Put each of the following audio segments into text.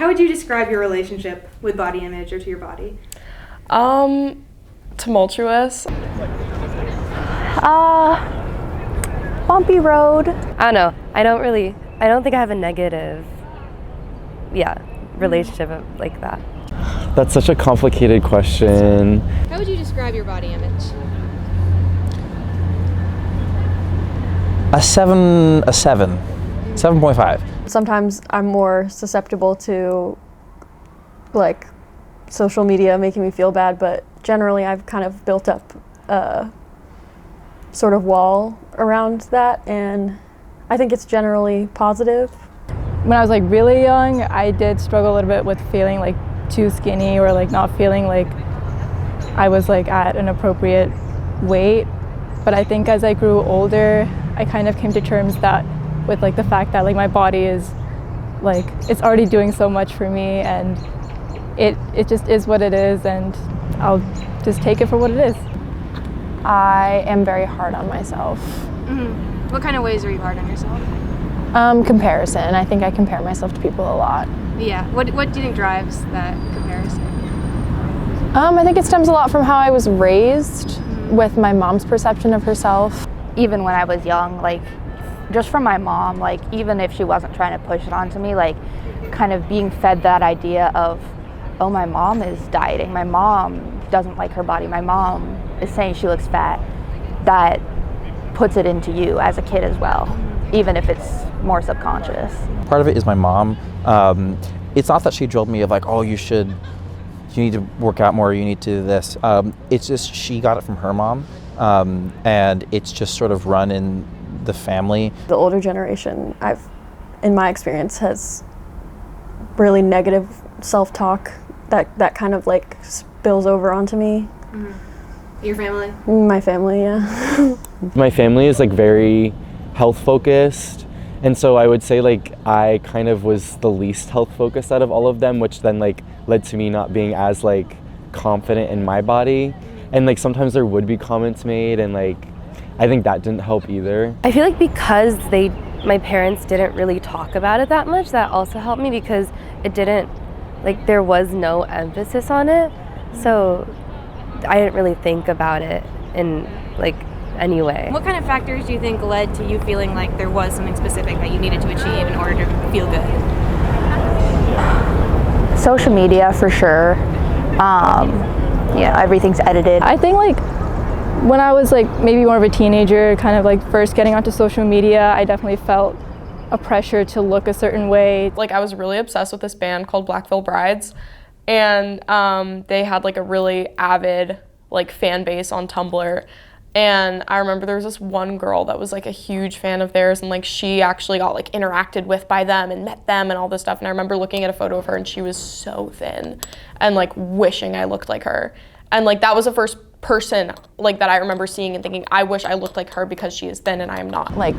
How would you describe your relationship with body image or to your body? Tumultuous. Bumpy road. I don't know. I don't think I have a negative, relationship like that. That's such a complicated question. How would you describe your body image? A 7.5. Sometimes I'm more susceptible to like social media making me feel bad, but generally I've kind of built up a sort of wall around that, and I think it's generally positive. When I was like really young, I did struggle a little bit with feeling like too skinny or like not feeling like I was like at an appropriate weight. But I think as I grew older, I kind of came to terms that with like the fact that like my body is like, it's already doing so much for me, and it just is what it is, and I'll just take it for what it is. I am very hard on myself. Mm-hmm. What kind of ways are you hard on yourself? Comparison. I think I compare myself to people a lot. Yeah. What do you think drives that comparison? I think it stems a lot from how I was raised with my mom's perception of herself. Even when I was young, like just from my mom, like even if she wasn't trying to push it onto me, like kind of being fed that idea of, oh, my mom is dieting, my mom doesn't like her body, my mom is saying she looks fat, that puts it into you as a kid as well, even if it's more subconscious. Part of it is my mom. It's not that she drilled me of like, oh, you need to work out more, you need to do this. It's just she got it from her mom, and it's just sort of run in the family. The older generation, in my experience, has really negative self-talk that kind of like spills over onto me. Mm-hmm. Your family? My family, yeah. My family is like very health focused, and so I would say like I kind of was the least health focused out of all of them, which then like led to me not being as like confident in my body, and like sometimes there would be comments made, and like I think that didn't help either. I feel like because my parents didn't really talk about it that much, that also helped me, because there was no emphasis on it, so I didn't really think about it in like any way. What kind of factors do you think led to you feeling like there was something specific that you needed to achieve in order to feel good? Social media for sure. Everything's edited. I think like when I was like maybe more of a teenager, kind of like first getting onto social media, I definitely felt a pressure to look a certain way. Like I was really obsessed with this band called Black Veil Brides, and they had like a really avid like fan base on Tumblr. And I remember there was this one girl that was like a huge fan of theirs, and like she actually got like interacted with by them and met them and all this stuff. And I remember looking at a photo of her, and she was so thin, and like wishing I looked like her. And like that was the first person like that I remember seeing and thinking, I wish I looked like her because she is thin and I am not. Like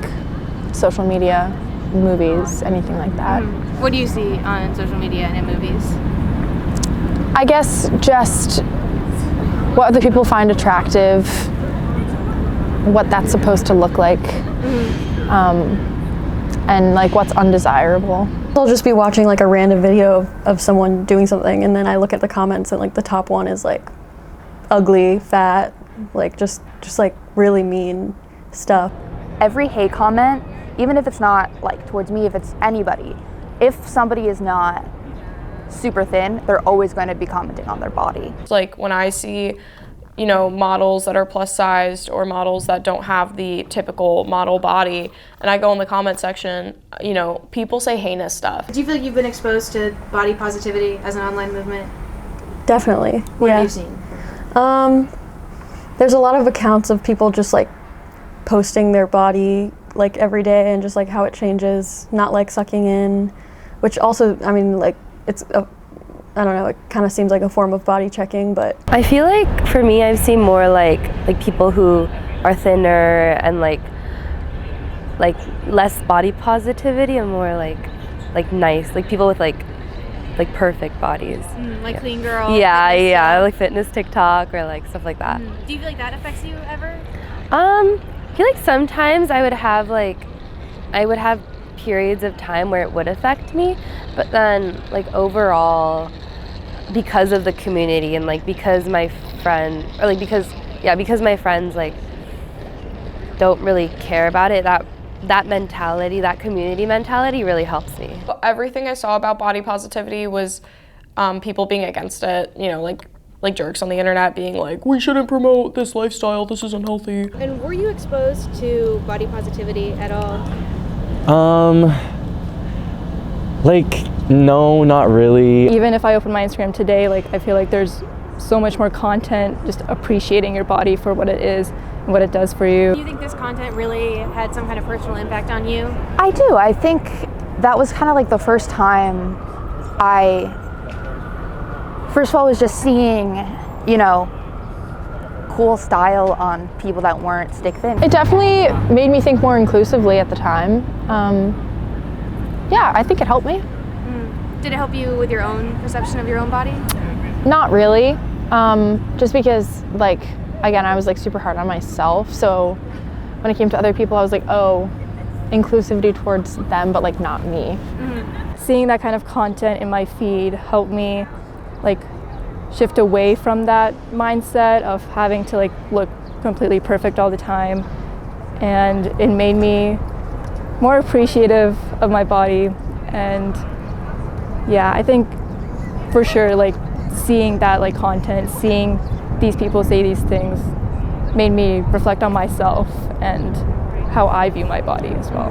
social media, movies, anything like that. Mm-hmm. What do you see on social media and in movies? I guess just what other people find attractive, what that's supposed to look like, and like what's undesirable. I'll just be watching like a random video of someone doing something, and then I look at the comments, and like the top one is like ugly, fat, like just like really mean stuff. Every hate comment, even if it's not like towards me, if it's anybody, if somebody is not super thin, they're always going to be commenting on their body. Like when I see, models that are plus sized or models that don't have the typical model body, and I go in the comment section, people say heinous stuff. Do you feel like you've been exposed to body positivity as an online movement? Definitely. What have you seen? There's a lot of accounts of people just like posting their body like every day and just like how it changes, not like sucking in, which also, I mean, like I don't know, it kind of seems like a form of body checking, but I feel like for me, I've seen more like people who are thinner and like less body positivity, and more like nice, like people with like perfect bodies. Clean girl. Yeah, like fitness TikTok or like stuff like that. Do you feel like that affects you ever? I feel like sometimes I would have periods of time where it would affect me, but then like overall, because of the community and like because my friends like don't really care about it, that mentality, that community mentality really helps me. Everything I saw about body positivity was people being against it, you know, like jerks on the internet being like, we shouldn't promote this lifestyle, this is unhealthy. And were you exposed to body positivity at all? Like, no, not really. Even if I open my Instagram today, like I feel like there's so much more content just appreciating your body for what it is and what it does for you. Do you think this content really had some kind of personal impact on you? I do. I think that was kind of like the first time first of all, was just seeing, you know, cool style on people that weren't stick thin. It definitely made me think more inclusively at the time. Yeah, I think it helped me. Did it help you with your own perception of your own body? Not really, just because like, again, I was like super hard on myself. So when it came to other people, I was like, oh, inclusivity towards them, but like not me. Seeing that kind of content in my feed helped me like shift away from that mindset of having to like look completely perfect all the time, and it made me more appreciative of my body. And yeah, I think for sure like seeing that like content, seeing these people say these things made me reflect on myself and how I view my body as well.